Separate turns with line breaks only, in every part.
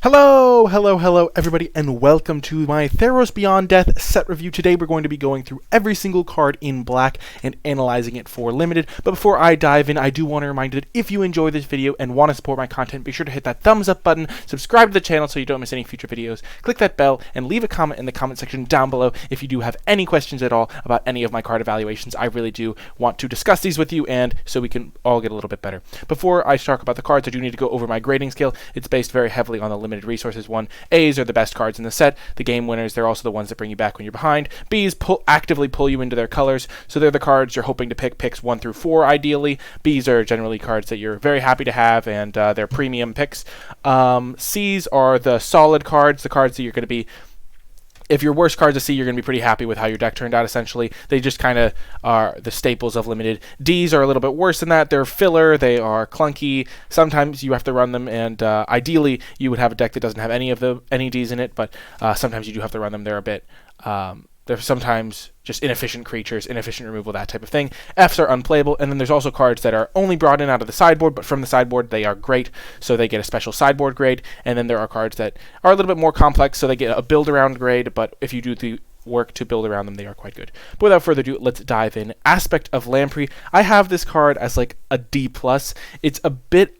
Hello everybody, and welcome to my Theros Beyond Death set review. Today we're going to be going through every single card in black and analyzing it for limited. But before I dive in, I do want to remind you that if you enjoy this video and want to support my content, be sure to hit that thumbs up button, subscribe to the channel so you don't miss any future videos, click that bell, and leave a comment in the comment section down below if you do have any questions at all about any of my card evaluations. I really do want to discuss these with you, and so we can all get a little bit better. Before I talk about the cards, I do need to go over my grading scale. It's based very heavily on the limited resources. 1As are the best cards in the set, the game winners. They're also the ones that bring you back when you're behind. Bs actively pull you into their colors, so they're the cards you're hoping to pick picks 1 through 4 ideally. Bs are generally cards that you're very happy to have, and they're premium picks. Cs are the solid cards, the cards that you're going to be, if your worst cards to see, you're going to be pretty happy with how your deck turned out, essentially. They just kind of are the staples of limited. Ds are a little bit worse than that. They're filler. They are clunky. Sometimes you have to run them, and ideally, you would have a deck that doesn't have any Ds in it, but sometimes you do have to run them. They're a bit... they're sometimes just inefficient creatures, inefficient removal, that type of thing. Fs are unplayable, and then there's also cards that are only brought in out of the sideboard, but from the sideboard they are great, so they get a special sideboard grade. And then there are cards that are a little bit more complex, so they get a build-around grade, but if you do the work to build around them, they are quite good. But without further ado, let's dive in. Aspect of Lamprey. I have this card as like a D+. It's a bit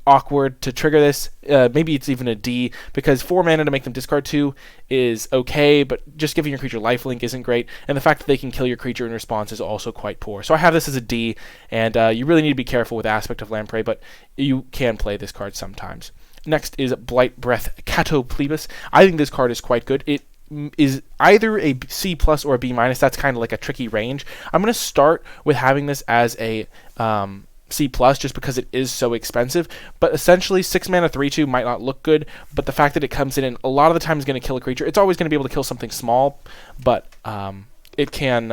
awkward to trigger this. Maybe it's even a D, because 4 mana to make them discard 2 is okay, but just giving your creature lifelink isn't great, and the fact that they can kill your creature in response is also quite poor. So I have this as a D, and you really need to be careful with Aspect of Lamprey, but you can play this card sometimes. Next is Blight Breath Catoplebus. I think this card is quite good. It is either a C+ or a B-. That's kind of like a tricky range. I'm going to start with having this as a C+, just because it is so expensive, but essentially 6 mana 3/2 might not look good, but the fact that it comes in and a lot of the time is going to kill a creature, it's always going to be able to kill something small, but it can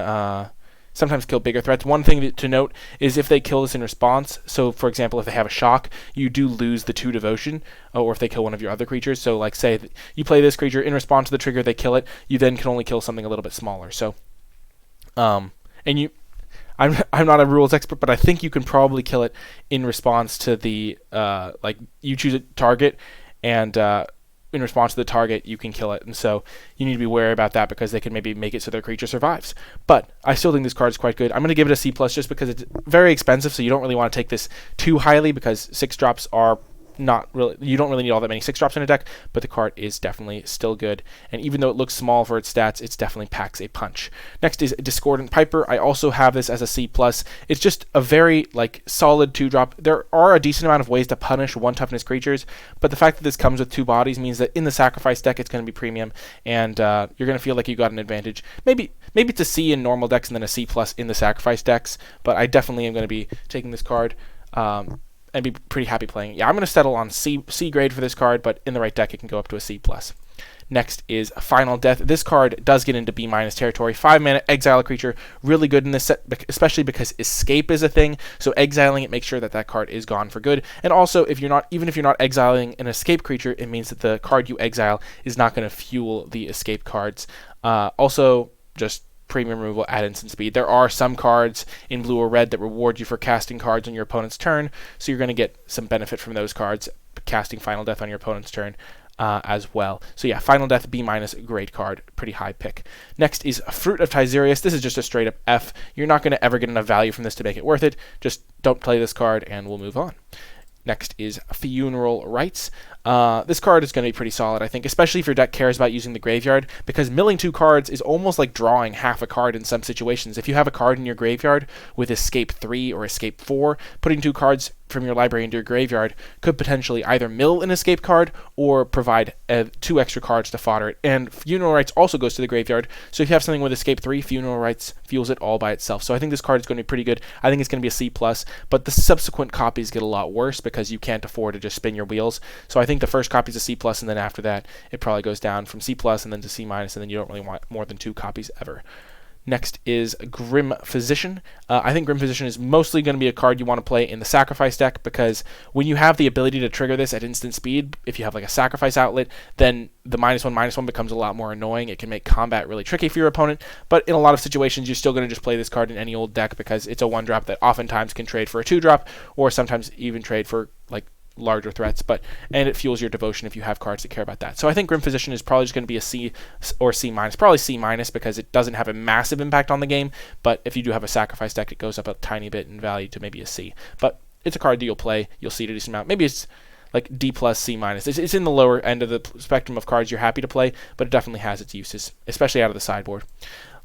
sometimes kill bigger threats. One thing to note is if they kill this in response, so for example if they have a shock, you do lose the 2 devotion, or if they kill one of your other creatures. So like say you play this creature, in response to the trigger they kill it, you then can only kill something a little bit smaller. So I'm not a rules expert, but I think you can probably kill it in response to the, you choose a target, and in response to the target, you can kill it. And so you need to be wary about that, because they can maybe make it so their creature survives. But I still think this card is quite good. I'm going to give it a C+, just because it's very expensive, so you don't really want to take this too highly, because 6-drops are not really, you don't really need all that many 6-drops in a deck, but the card is definitely still good, and even though it looks small for its stats, it definitely packs a punch. Next is Discordant Piper. I also have this as a C+. It's just a very solid 2-drop. There are a decent amount of ways to punish 1 toughness creatures, but the fact that this comes with 2 bodies means that in the sacrifice deck it's going to be premium, and you're going to feel like you got an advantage. Maybe it's a C in normal decks and then a C+ in the sacrifice decks, but I definitely am going to be taking this card and be pretty happy playing it. Yeah, I'm going to settle on C grade for this card, but in the right deck it can go up to a C+. Next is Final Death. This card does get into B- territory. 5 mana, exile a creature. Really good in this set, especially because escape is a thing, so exiling it makes sure that that card is gone for good. And also, even if you're not exiling an escape creature, it means that the card you exile is not going to fuel the escape cards. Also, just premium removal at instant speed. There are some cards in blue or red that reward you for casting cards on your opponent's turn, so you're going to get some benefit from those cards, casting Final Death on your opponent's turn as well. So yeah, Final Death B-, great card, pretty high pick. Next is Fruit of Tizerius. This is just a straight up F. You're not going to ever get enough value from this to make it worth it. Just don't play this card and we'll move on. Next is Funeral Rites. This card is going to be pretty solid, I think, especially if your deck cares about using the graveyard, because milling 2 cards is almost like drawing half a card in some situations. If you have a card in your graveyard with Escape 3 or Escape 4, putting 2 cards from your library into your graveyard could potentially either mill an escape card or provide 2 extra cards to fodder it. And Funeral Rites also goes to the graveyard, so if you have something with Escape 3, Funeral Rites fuels it all by itself. So I think this card is going to be pretty good. I think it's going to be a C+, but the subsequent copies get a lot worse because you can't afford to just spin your wheels. So I think the first copy is a C+, and then after that it probably goes down from C+, and then to C-, and then you don't really want more than 2 copies ever. Next is Grim Physician. I think Grim Physician is mostly going to be a card you want to play in the sacrifice deck, because when you have the ability to trigger this at instant speed, if you have like a sacrifice outlet, then the -1/-1 becomes a lot more annoying. It can make combat really tricky for your opponent, but in a lot of situations you're still going to just play this card in any old deck, because it's a 1-drop that oftentimes can trade for a 2-drop, or sometimes even trade for like larger threats, and it fuels your devotion if you have cards that care about that. So I think Grim Physician is probably just going to be a C or C minus, probably C minus, because it doesn't have a massive impact on the game, but if you do have a sacrifice deck, it goes up a tiny bit in value to maybe a C. But it's a card that you'll play, you'll see it a decent amount. Maybe it's like D plus, C minus. It's in the lower end of the spectrum of cards you're happy to play, but it definitely has its uses, especially out of the sideboard.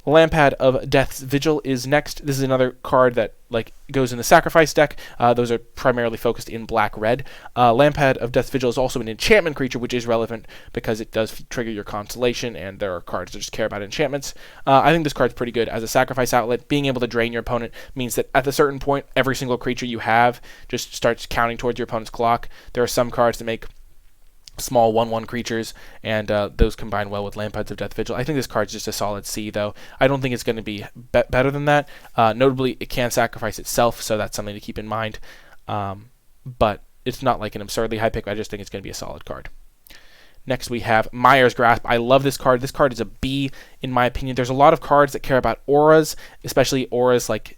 Lampad of Death's Vigil is next. This is another card that goes in the sacrifice deck. Those are primarily focused in black-red. Lampad of Death's Vigil is also an enchantment creature, which is relevant because it does trigger your Constellation, and there are cards that just care about enchantments. I think this card's pretty good as a sacrifice outlet. Being able to drain your opponent means that at a certain point, every single creature you have just starts counting towards your opponent's clock. There are some cards that make small 1/1 creatures, and those combine well with Lampads of Death Vigil. I think this card's just a solid C, though. I don't think it's going to be better than that. Notably, it can sacrifice itself, so that's something to keep in mind. But it's not like an absurdly high pick. I just think it's going to be a solid card. Next, we have Mire's Grasp. I love this card. This card is a B, in my opinion. There's a lot of cards that care about auras, especially auras like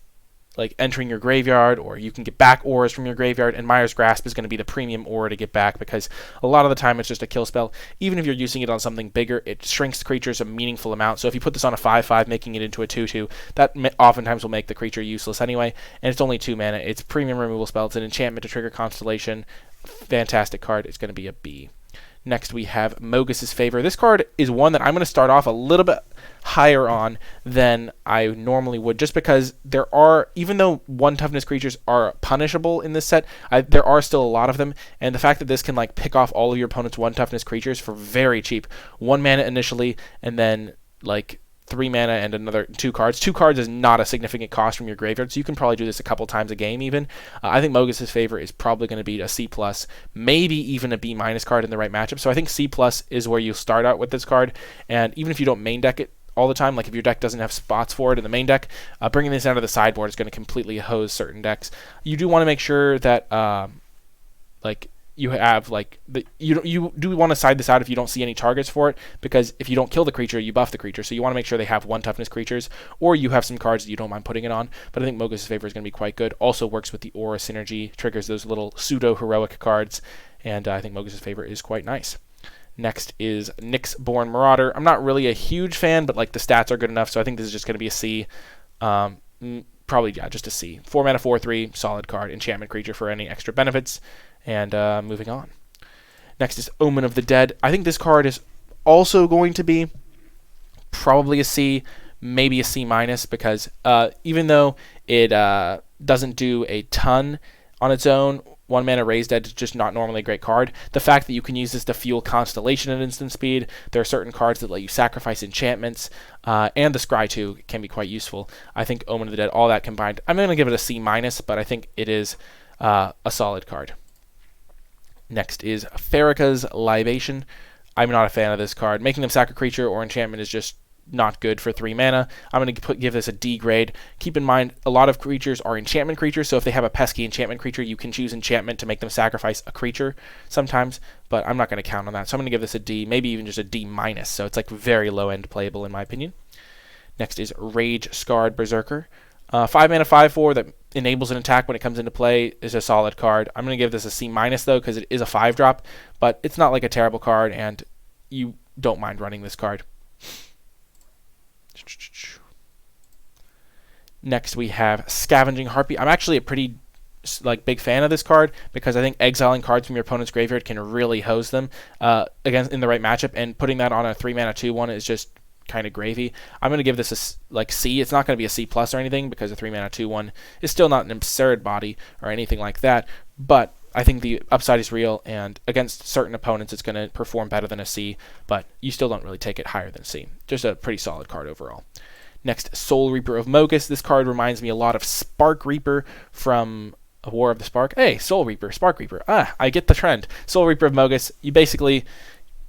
entering your graveyard, or you can get back auras from your graveyard, and Mire's Grasp is going to be the premium aura to get back, because a lot of the time it's just a kill spell. Even if you're using it on something bigger, it shrinks creatures a meaningful amount. So if you put this on a 5/5, making it into a 2/2, that oftentimes will make the creature useless anyway, and it's only 2 mana. It's premium removal spell. It's an enchantment to trigger Constellation. Fantastic card. It's going to be a B. Next, we have Mogus's Favor. This card is one that I'm going to start off a little bit higher on than I normally would, just because there are, even though 1 toughness creatures are punishable in this set, there are still a lot of them, and the fact that this can pick off all of your opponent's 1 toughness creatures for very cheap, 1 mana initially, and then 3 mana and another 2 cards. 2 cards is not a significant cost from your graveyard, so you can probably do this a couple times a game even. I think Mogus's Favor is probably going to be a C+, maybe even a B- card in the right matchup. So I think C+ is where you start out with this card, and even if you don't main deck it all the time, if your deck doesn't have spots for it in the main deck, bringing this out of the sideboard is going to completely hose certain decks. You do want to make sure that you have you do want to side this out if you don't see any targets for it, because if you don't kill the creature, you buff the creature. So you want to make sure they have 1 toughness creatures, or you have some cards that you don't mind putting it on. But I think Mogus's Favor is going to be quite good. Also works with the aura synergy, triggers those little pseudo heroic cards, and I think Mogus's Favor is quite nice. Next is Nyxborn Marauder. I'm not really a huge fan, but the stats are good enough, so I think this is just going to be a C. Probably, yeah, just a C. 4 mana, 4/3, solid card, enchantment creature for any extra benefits. And moving on. Next is Omen of the Dead. I think this card is also going to be probably a C, maybe a C-, because even though it doesn't do a ton on its own, 1 mana Raise Dead is just not normally a great card. The fact that you can use this to fuel Constellation at instant speed, there are certain cards that let you sacrifice enchantments, and the Scry 2 can be quite useful. I think Omen of the Dead, all that combined, I'm going to give it a C-, but I think it is a solid card. Next is Farrakha's Libation. I'm not a fan of this card. Making them sack a creature or enchantment is just not good for 3 mana. I'm going to give this a D grade. Keep in mind, a lot of creatures are enchantment creatures, so if they have a pesky enchantment creature, you can choose enchantment to make them sacrifice a creature sometimes, but I'm not going to count on that. So I'm going to give this a D, maybe even just a D-, so it's very low-end playable in my opinion. Next is Rage-Scarred Berserker. 5 mana, 5/4 that enables an attack when it comes into play is a solid card. I'm going to give this a C- though, because it is a 5-drop, but it's not a terrible card, and you don't mind running this card. Next we have Scavenging Harpy. I'm actually a pretty big fan of this card, because I think exiling cards from your opponent's graveyard can really hose them against in the right matchup, and putting that on a 3 mana 2/1 is just kind of gravy. I'm going to give this a C. It's not going to be a C+ or anything, because a 3 mana 2/1 is still not an absurd body or anything like that, but I think the upside is real, and against certain opponents it's going to perform better than a C, but you still don't really take it higher than C. Just a pretty solid card overall. Next, Soul Reaper of Mogus. This card reminds me a lot of Spark Reaper from A War of the Spark. Hey, Soul Reaper, Spark Reaper. I get the trend. Soul Reaper of Mogus, you basically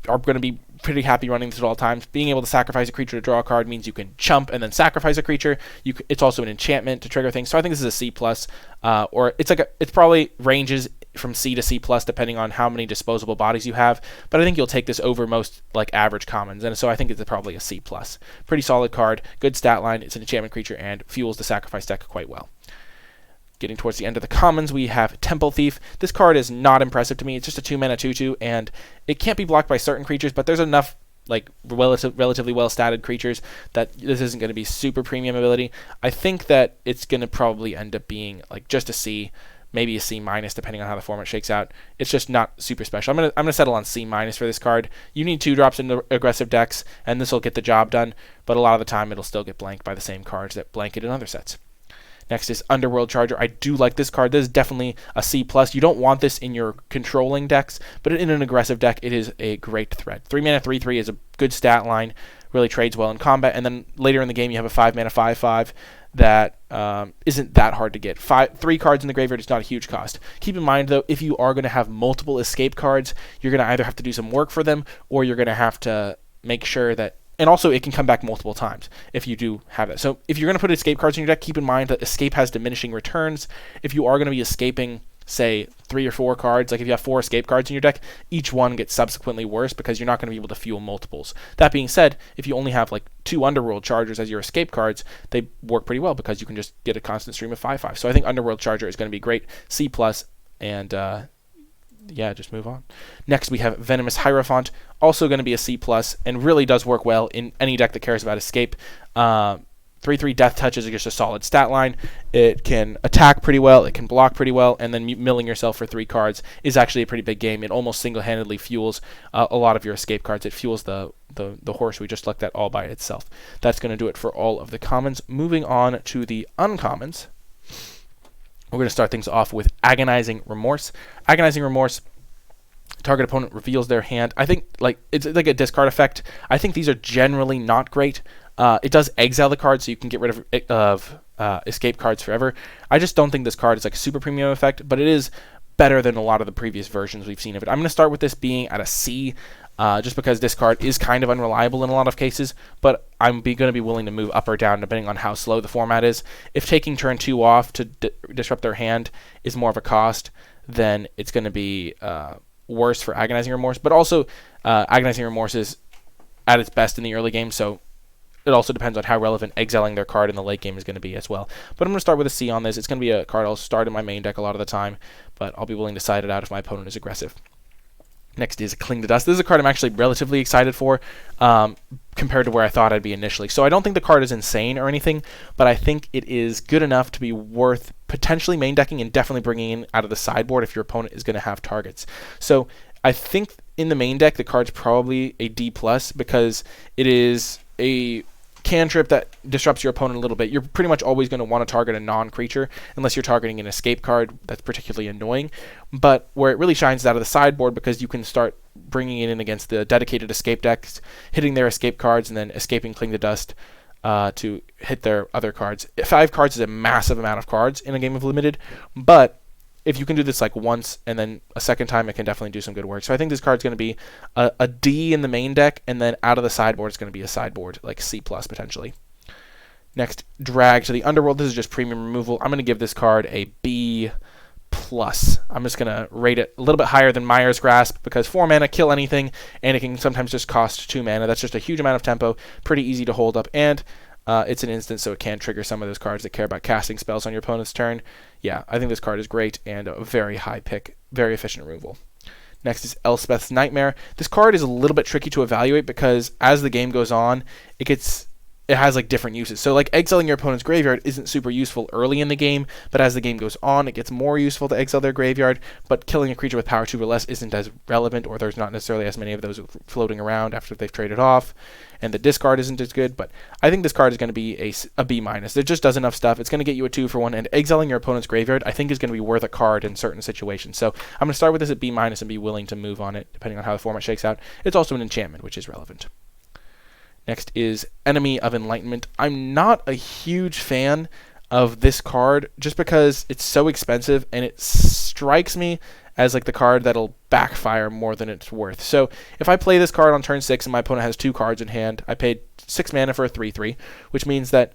are going to be pretty happy running this at all times. Being able to sacrifice a creature to draw a card means you can chump and then sacrifice a creature. It's also an enchantment to trigger things. So I think this is a C+, or it's probably ranges from C to C+, depending on how many disposable bodies you have. But I think you'll take this over most average commons, and so I think it's probably a C+. Pretty solid card, good stat line. It's an enchantment creature and fuels the sacrifice deck quite well. Getting towards the end of the commons, we have Temple Thief. This card is not impressive to me. It's just a 2-mana 2/2, and it can't be blocked by certain creatures, but there's enough like relatively well-statted creatures that this isn't going to be super premium ability. I think that it's going to probably end up being like just a C, maybe a C minus, depending on how the format shakes out. It's just not super special. I'm gonna settle on C minus for this card. You need 2-drops in aggressive decks, and this will get the job done, but a lot of the time it'll still get blanked by the same cards that blank it in other sets. Next is Underworld Charger. I do like this card. This is definitely a C+. You don't want this in your controlling decks, but in an aggressive deck, it is a great threat. 3-mana 3/3 is a good stat line, really trades well in combat, and then later in the game you have a 5-mana 5/5 that isn't that hard to get. 3 cards in the graveyard is not a huge cost. Keep in mind, though, if you are going to have multiple escape cards, you're going to either have to do some work for them, or you're going to have to make sure that. And also, it can come back multiple times if you do have it. So if you're going to put escape cards in your deck, keep in mind that escape has diminishing returns. If you are going to be escaping, say, 3 or 4 cards, like if you have 4 escape cards in your deck, each one gets subsequently worse because you're not going to be able to fuel multiples. That being said, if you only have like 2 Underworld Chargers as your escape cards, they work pretty well because you can just get a constant stream of 5/5. So I think Underworld Charger is going to be great, C+, and yeah, just move on. Next, we have Venomous Hierophant, also going to be a C+, and really does work well in any deck that cares about escape. 3/3 Death Touch is just a solid stat line. It can attack pretty well, it can block pretty well, and then milling yourself for 3 cards is actually a pretty big game. It almost single-handedly fuels a lot of your escape cards. It fuels the horse we just looked at all by itself. That's going to do it for all of the commons. Moving on to the uncommons. We're going to start things off with Agonizing Remorse. Agonizing Remorse, target opponent reveals their hand. I think it's like a discard effect. I think these are generally not great. It does exile the card, so you can get rid of escape cards forever. I just don't think this card is like a super premium effect, but it is better than a lot of the previous versions we've seen of it. I'm going to start with this being at a C, just because this card is kind of unreliable in a lot of cases, but I'm going to be willing to move up or down depending on how slow the format is. If taking turn 2 off to disrupt their hand is more of a cost, then it's going to be worse for Agonizing Remorse. But also, Agonizing Remorse is at its best in the early game, so it also depends on how relevant exiling their card in the late game is going to be as well. But I'm going to start with a C on this. It's going to be a card I'll start in my main deck a lot of the time, but I'll be willing to side it out if my opponent is aggressive. Next is Cling to Dust. This is a card I'm actually relatively excited for compared to where I thought I'd be initially. So I don't think the card is insane or anything, but I think it is good enough to be worth potentially main decking and definitely bringing in out of the sideboard if your opponent is going to have targets. So I think in the main deck the card's probably a D+, because it is a cantrip that disrupts your opponent a little bit. You're pretty much always going to want to target a non-creature unless you're targeting an escape card that's particularly annoying. But where it really shines out of the sideboard, because you can start bringing it in against the dedicated escape decks, hitting their escape cards, and then escaping Cling to Dust to hit their other cards. 5 cards is a massive amount of cards in a game of Limited, but if you can do this like once and then a second time, it can definitely do some good work. So I think this card's going to be a D in the main deck, and then out of the sideboard, it's going to be a sideboard, like C+ potentially. Next, Drag to the Underworld. This is just premium removal. I'm going to give this card a B+. I'm just going to rate it a little bit higher than Mire's Grasp, because 4 mana, kill anything, and it can sometimes just cost 2 mana. That's just a huge amount of tempo, pretty easy to hold up, and it's an instant, so it can trigger some of those cards that care about casting spells on your opponent's turn. Yeah, I think this card is great and a very high pick, very efficient removal. Next is Elspeth's Nightmare. This card is a little bit tricky to evaluate because as the game goes on, it has like different uses. So like exiling your opponent's graveyard isn't super useful early in the game, but as the game goes on, it gets more useful to exile their graveyard. But killing a creature with power 2 or less isn't as relevant, or there's not necessarily as many of those floating around after they've traded off, and the discard isn't as good. But I think this card is going to be a B-. It just does enough stuff. It's going to get you a 2-for-1, and exiling your opponent's graveyard I think is going to be worth a card in certain situations. So I'm going to start with this at B- and be willing to move on it depending on how the format shakes out. It's also an enchantment, which is relevant. Next is Enemy of Enlightenment. I'm not a huge fan of this card just because it's so expensive, and it strikes me as like the card that'll backfire more than it's worth. So if I play this card on turn 6 and my opponent has 2 cards in hand, I paid 6 mana for a 3/3, which means that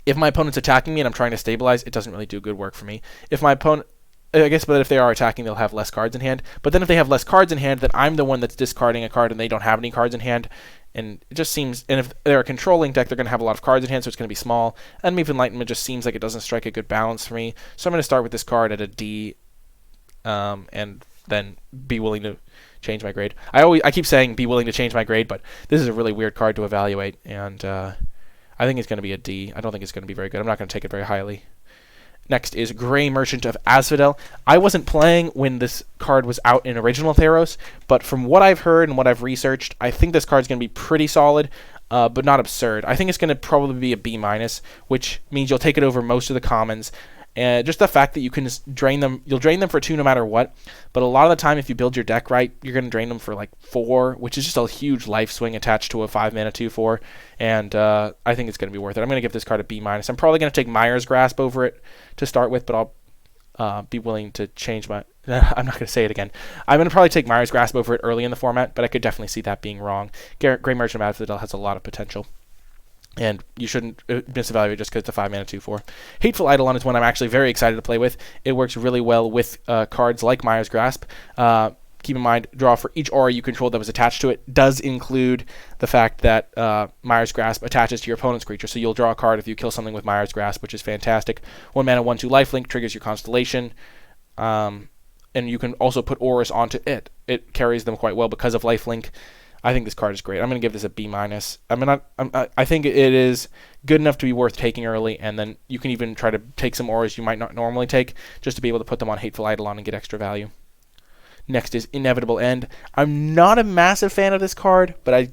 if my opponent's attacking me and I'm trying to stabilize, it doesn't really do good work for me. If my opponent, I guess, but if they are attacking, they'll have less cards in hand. But then if they have less cards in hand, then I'm the one that's discarding a card and they don't have any cards in hand. And it just seems, and if they're a controlling deck, they're going to have a lot of cards in hand, so it's going to be small. Enemy of Enlightenment just seems like it doesn't strike a good balance for me. So I'm going to start with this card at a D, and then be willing to change my grade. I keep saying be willing to change my grade, but this is a really weird card to evaluate, and I think it's going to be a D. I don't think it's going to be very good. I'm not going to take it very highly. Next is Grey Merchant of Asphodel. I wasn't playing when this card was out in original Theros, but from what I've heard and what I've researched, I think this card's going to be pretty solid, but not absurd. I think it's going to probably be a B-, which means you'll take it over most of the commons. And just the fact that you can just drain them, you'll drain them for 2 no matter what, but a lot of the time if you build your deck right, you're going to drain them for like 4, which is just a huge life swing attached to a 5-mana 2/4, and I think it's going to be worth it. I'm going to give this card a B-. I'm probably going to take Mire's Grasp over it to start with, but I'll be willing to change my... I'm not going to say it again. I'm going to probably take Mire's Grasp over it early in the format, but I could definitely see that being wrong. Grey Merchant of Asphodel has a lot of potential, and you shouldn't misevaluate just because it's a 5-mana 2/4. Hateful Eidolon is one I'm actually very excited to play with. It works really well with cards like Mire's Grasp. Keep in mind, draw for each aura you control that was attached to it does include the fact that Mire's Grasp attaches to your opponent's creature, so you'll draw a card if you kill something with Mire's Grasp, which is fantastic. 1 mana, 1/2 lifelink, triggers your Constellation, and you can also put auras onto it. It carries them quite well because of lifelink. I think this card is great. I'm going to give this a B-. I think it is good enough to be worth taking early, and then you can even try to take some auras you might not normally take just to be able to put them on Hateful Eidolon and get extra value. Next is Inevitable End. I'm not a massive fan of this card, but I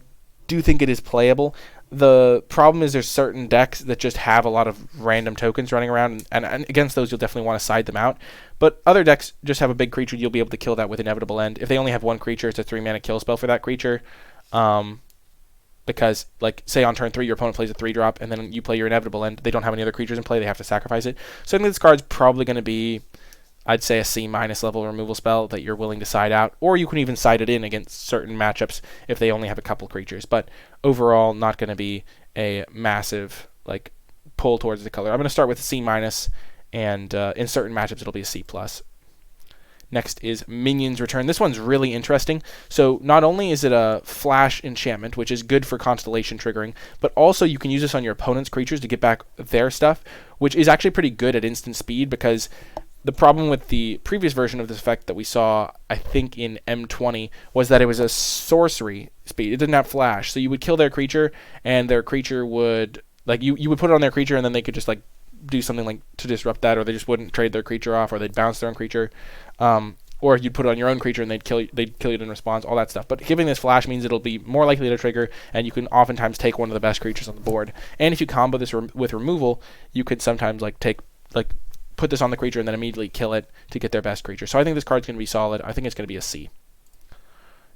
do think it is playable. The problem is there's certain decks that just have a lot of random tokens running around, and against those you'll definitely want to side them out. But other decks just have a big creature, you'll be able to kill that with Inevitable End. If they only have 1 creature, it's a 3-mana kill spell for that creature. Because, like, say on turn 3 your opponent plays a 3-drop, and then you play your Inevitable End, they don't have any other creatures in play, they have to sacrifice it. So I think this card's probably going to be, I'd say, a C- level removal spell that you're willing to side out, or you can even side it in against certain matchups if they only have a couple creatures. But overall, not going to be a massive like pull towards the color. I'm going to start with C-, and in certain matchups it'll be a C+. Next is Minions Return. This one's really interesting. So not only is it a flash enchantment, which is good for Constellation triggering, but also you can use this on your opponent's creatures to get back their stuff, which is actually pretty good at instant speed, because the problem with the previous version of this effect that we saw, I think, in M20, was that it was a sorcery speed. It didn't have flash. So you would kill their creature, and their creature would, like, you would put it on their creature, and then they could just, like, do something like to disrupt that, or they just wouldn't trade their creature off, or they'd bounce their own creature. Or you'd put it on your own creature, and they'd kill you in response, all that stuff. But giving this flash means it'll be more likely to trigger, and you can oftentimes take one of the best creatures on the board. And if you combo this with removal, you could sometimes, like, put this on the creature and then immediately kill it to get their best creature. So I think this card's going to be solid. I think it's going to be a C.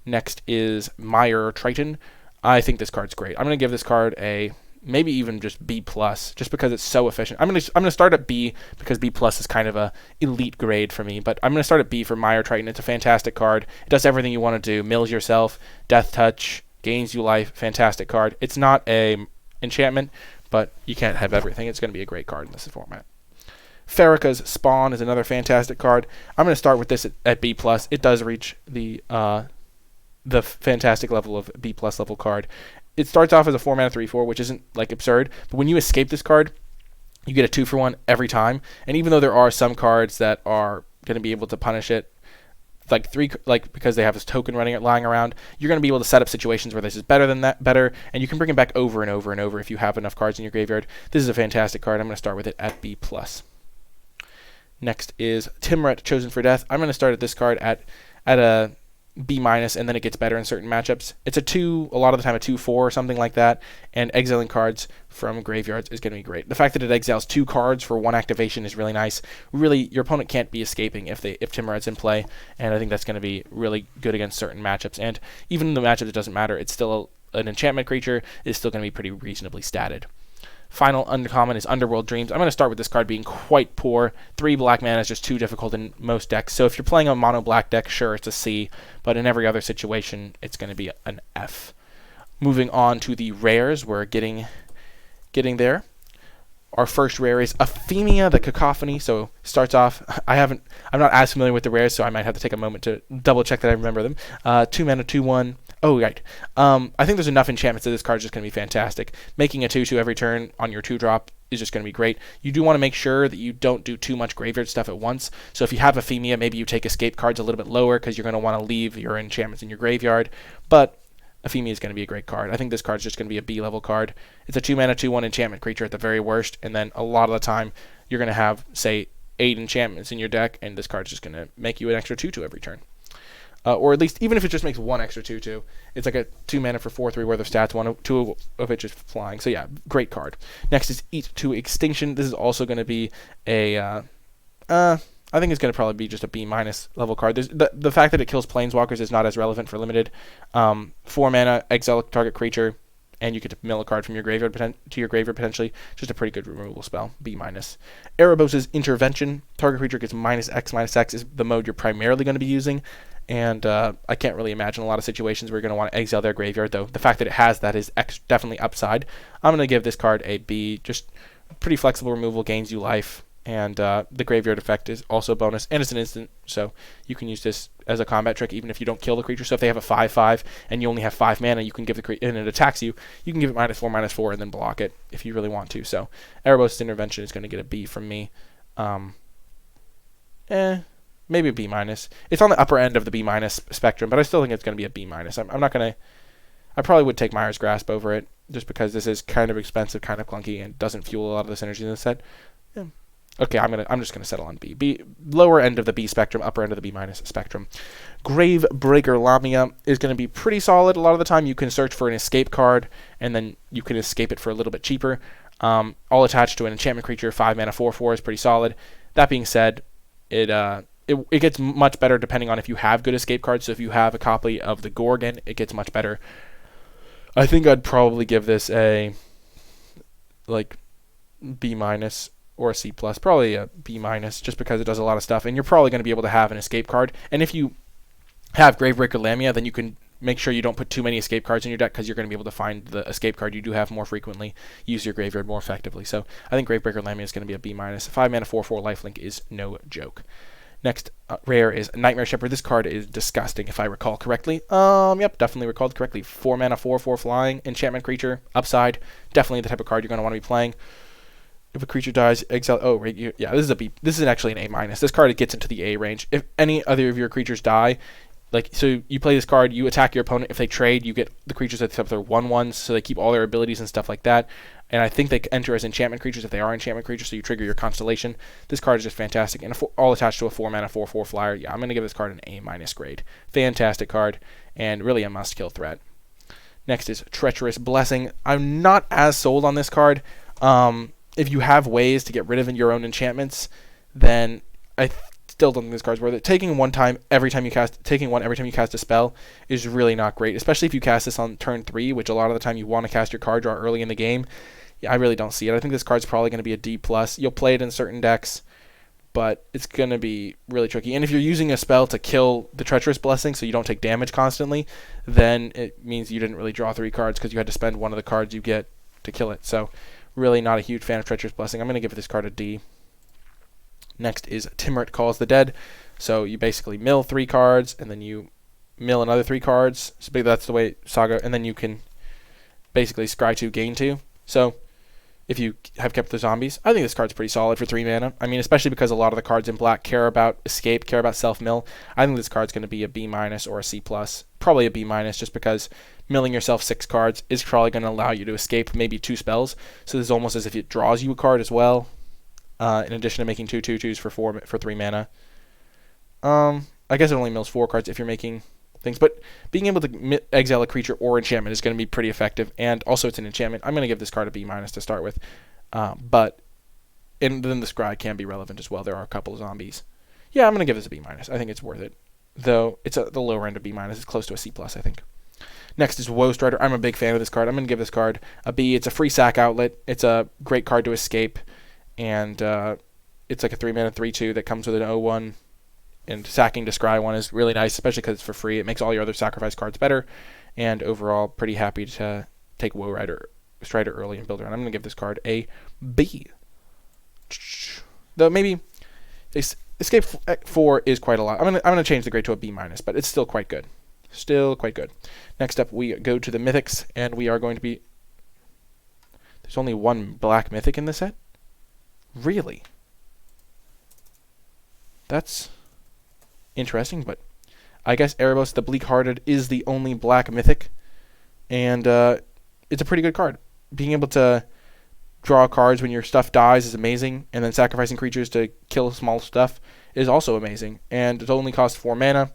Next is Mire Triton. I think this card's great. I'm going to give this card a maybe even just B+, just because it's so efficient. I'm going to start at B because B+ is kind of a elite grade for me, but I'm going to start at B for Mire Triton. It's a fantastic card. It does everything you want to do. Mills yourself, Death Touch, gains you life. Fantastic card. It's not a enchantment, but you can't have everything. It's going to be a great card in this format. Farika's Spawn is another fantastic card. I'm going to start with this at B+. It does reach the fantastic level of B+ level card. It starts off as a 4-mana 3/4, which isn't like absurd, but when you escape this card, you get a 2-for-1 every time. And even though there are some cards that are going to be able to punish it, because they have this token lying around, you're going to be able to set up situations where this is better, and you can bring it back over and over and over if you have enough cards in your graveyard. This is a fantastic card. I'm going to start with it at B+. Next is Timret, Chosen for Death. I'm going to start at this card at a B-, and then it gets better in certain matchups. It's a lot of the time a 2/4 or something like that, and exiling cards from graveyards is going to be great. The fact that it exiles 2 cards for 1 activation is really nice. Really, your opponent can't be escaping if Timret's in play, and I think that's going to be really good against certain matchups. And even in the matchup that doesn't matter, it's still an enchantment creature. It's still going to be pretty reasonably statted. Final uncommon is Underworld Dreams. I'm going to start with this card being quite poor. 3 black mana is just too difficult in most decks. So if you're playing a mono black deck, sure, it's a C. But in every other situation, it's going to be an F. Moving on to the rares, we're getting there. Our first rare is Euphemia, the Cacophony. So starts off, I'm not as familiar with the rares, so I might have to take a moment to double check that I remember them. 2 mana, 2/1. Oh, right. I think there's enough enchantments that this card is just going to be fantastic. Making a 2/2 every turn on your 2-drop is just going to be great. You do want to make sure that you don't do too much graveyard stuff at once. So if you have Ephemia, maybe you take escape cards a little bit lower because you're going to want to leave your enchantments in your graveyard. But Ephemia is going to be a great card. I think this card is just going to be a B-level card. It's a 2-mana, 2/1 enchantment creature at the very worst, and then a lot of the time you're going to have, say, 8 enchantments in your deck, and this card is just going to make you an extra 2/2 every turn. Or at least, even if it just makes one extra 2/2, it's like a 2 mana for 4/3 worth of stats, 2 of which is flying. So yeah, great card. Next is Eat to Extinction. This is also going to be a, I think it's going to probably be just a B- level card. The fact that it kills planeswalkers is not as relevant for limited. 4 mana, exile target creature, and you get to mill a card from your graveyard to your graveyard potentially. Just a pretty good removal spell. B-. Erebos' Intervention. Target creature gets -X is the mode you're primarily going to be using. And I can't really imagine a lot of situations where you're going to want to exile their graveyard, though. The fact that it has that is definitely upside. I'm going to give this card a B. Just pretty flexible removal, gains you life. And the graveyard effect is also a bonus. And it's an instant, so you can use this as a combat trick even if you don't kill the creature. So if they have a 5/5 and you only have 5 mana, you can give the creature, and it attacks you, you can give it -4/-4 and then block it if you really want to. So Erebos' Intervention is going to get a B from me. Maybe a B-. It's on the upper end of the B- spectrum, but I still think it's going to be a B-. I'm not going to... I probably would take Mire's Grasp over it, just because this is kind of expensive, kind of clunky, and doesn't fuel a lot of the synergy in the set. Yeah. Okay, I'm just going to settle on B. B. Lower end of the B spectrum, upper end of the B- spectrum. Gravebreaker Lamia is going to be pretty solid. A lot of the time you can search for an escape card, and then you can escape it for a little bit cheaper. All attached to an enchantment creature, 5 mana, 4/4 is pretty solid. That being said, it gets much better depending on if you have good escape cards. So if you have a copy of the Gorgon, it gets much better. I think I'd probably give this a B- or a C+, probably a B-, just because it does a lot of stuff, and you're probably going to be able to have an escape card. And if you have Gravebreaker Lamia, then you can make sure you don't put too many escape cards in your deck, because you're going to be able to find the escape card you do have more frequently, use your graveyard more effectively. So I think Gravebreaker Lamia is going to be a B-. 5 mana, 4/4 lifelink is no joke. Next rare is Nightmare Shepherd. This card is disgusting, if I recall correctly. Yep, definitely recalled correctly. 4 mana, 4/4 flying, enchantment creature, upside. Definitely the type of card you're going to want to be playing. If a creature dies, exile. Oh, right. Yeah, this is a B. This is actually an A-. This card gets into the A range. If any other of your creatures die, so you play this card, you attack your opponent. If they trade, you get the creatures that have their 1/1s, so they keep all their abilities and stuff like that. And I think they enter as enchantment creatures if they are enchantment creatures, so you trigger your Constellation. This card is just fantastic, and all attached to a 4 mana, 4/4 flyer. Yeah, I'm going to give this card an A- grade. Fantastic card, and really a must-kill threat. Next is Treacherous Blessing. I'm not as sold on this card. If you have ways to get rid of your own enchantments, then I still don't think this card's worth it. Taking one every time you cast a spell is really not great, especially if you cast this on turn 3, which a lot of the time you want to cast your card draw early in the game. Yeah, I really don't see it. I think this card's probably going to be a D+. You'll play it in certain decks, but it's going to be really tricky. And if you're using a spell to kill the Treacherous Blessing so you don't take damage constantly, then it means you didn't really draw 3 cards because you had to spend one of the cards you get to kill it. So really not a huge fan of Treacherous Blessing. I'm going to give this card a D. Next is Timrit Calls the Dead. So you basically mill 3 cards, and then you mill another 3 cards. So that's the way Saga, and then you can basically scry 2, gain 2. So if you have kept the zombies, I think this card's pretty solid for 3 mana. I mean, especially because a lot of the cards in black care about escape, care about self-mill. I think this card's going to be a B- or a C+. Probably a B-, just because milling yourself 6 cards is probably going to allow you to escape maybe 2 spells. So this is almost as if it draws you a card as well, in addition to making 2 2/2s for 3 mana. I guess it only mills 4 cards if you're making things, but being able to exile a creature or enchantment is going to be pretty effective, and also it's an enchantment. I'm going to give this card a B- to start with, and then the scry can be relevant as well. There are a couple of zombies. Yeah, I'm going to give this a B-. I think it's worth it, though it's at the lower end of B-. It's close to a C+, I think. Next is Woe Strider. I'm a big fan of this card. I'm going to give this card a B. It's a free sack outlet. It's a great card to escape, and it's like a 3 mana 3/2 that comes with an 0/1. And sacking to scry 1 is really nice, especially because it's for free. It makes all your other sacrifice cards better, and overall, pretty happy to take Woe Strider early and build around. I'm going to give this card a B. Though maybe Escape 4 is quite a lot. I'm going to change the grade to a B-, but it's still quite good. Still quite good. Next up, we go to the Mythics, and we are going to be... There's only one black Mythic in this set? Really? That's interesting, but I guess Erebos the Bleak-Hearted is the only black Mythic, and it's a pretty good card. Being able to draw cards when your stuff dies is amazing, and then sacrificing creatures to kill small stuff is also amazing. And it only costs 4 mana,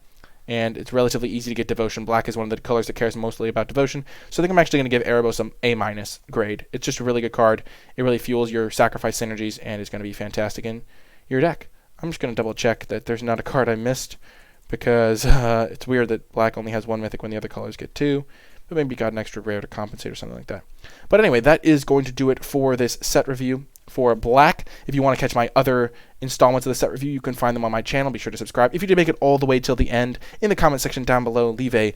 and it's relatively easy to get Devotion. Black is one of the colors that cares mostly about Devotion, so I think I'm actually going to give Erebos some A- grade. It's just a really good card. It really fuels your sacrifice synergies, and it's going to be fantastic in your deck. I'm just going to double check that there's not a card I missed, because it's weird that black only has 1 Mythic when the other colors get 2. But maybe got an extra rare to compensate or something like that. But anyway, that is going to do it for this set review for black. If you want to catch my other installments of the set review, you can find them on my channel. Be sure to subscribe. If you did make it all the way till the end, in the comment section down below, leave a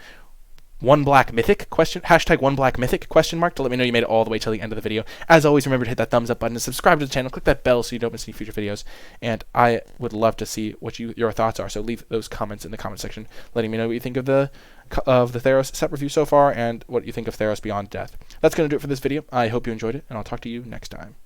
one black mythic question, hashtag one black mythic question mark, to let me know you made it all the way till the end of the video. As always, remember to hit that thumbs up button and subscribe to the channel. Click that bell so you don't miss any future videos. And I would love to see what your thoughts are. So leave those comments in the comment section, letting me know what you think of the Theros set review so far and what you think of Theros Beyond Death. That's going to do it for this video. I hope you enjoyed it, and I'll talk to you next time.